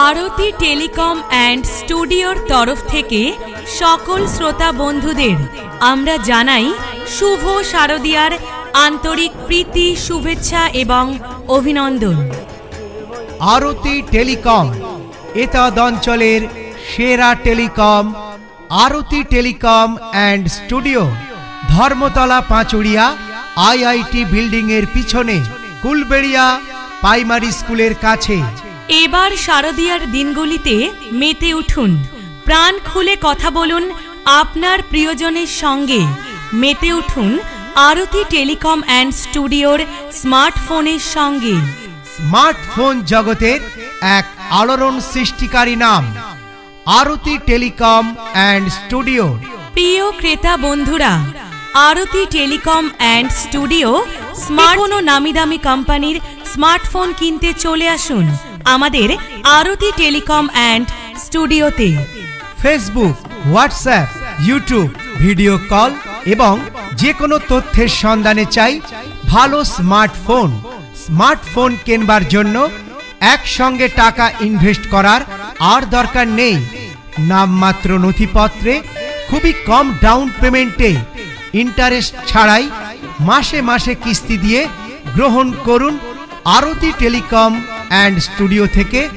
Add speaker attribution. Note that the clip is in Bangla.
Speaker 1: আরতি টেলিকম অ্যান্ড স্টুডিওর তরফ থেকে সকল শ্রোতা বন্ধুদের আমরা জানাই শুভ শারদীয়ার আন্তরিক প্রীতি, শুভেচ্ছা এবং অভিনন্দন।
Speaker 2: আরতি টেলিকম এতদ অঞ্চলের সেরা telecom. Aarti telecom and studio, Dharmatala, Panchuria, IIT building এর পিছনে, কুলবেড়িয়া প্রাইমারি স্কুলের কাছে।
Speaker 1: এবার শারদীয়ার দিনগুলিতে মেতে উঠুন, প্রাণ খুলে কথা বলুন আপনার প্রিয়জনের সঙ্গে। মেতে উঠুন আরতি টেলিকম অ্যান্ড স্টুডিওর স্মার্টফোনের সঙ্গে।
Speaker 2: স্মার্টফোন জগতের এক আলোড়ন সৃষ্টিকারী নাম আরতি টেলিকম অ্যান্ড স্টুডিও।
Speaker 1: প্রিয় ক্রেতা বন্ধুরা, আরতি টেলিকম অ্যান্ড স্টুডিও কোনো নামি দামি কোম্পানির স্মার্টফোন কিনতে চলে আসুন আমাদের আরতি টেলিকম অ্যান্ড স্টুডিওতে।
Speaker 2: Facebook, WhatsApp, YouTube, video call এবং যে কোনো তথ্যের সন্ধানে চাই ভালো স্মার্টফোন। স্মার্টফোন কেনবার জন্য একসঙ্গে টাকা ইনভেস্ট করার আর দরকার নেই। নামমাত্র নথিপত্রে, খুবই কম ডাউন পেমেন্টে, ইন্টারেস্ট ছাড়াই মাসে মাসে কিস্তি দিয়ে গ্রহণ করুন আরতি টেলিকম অ্যান্ড স্টুডিও থেকে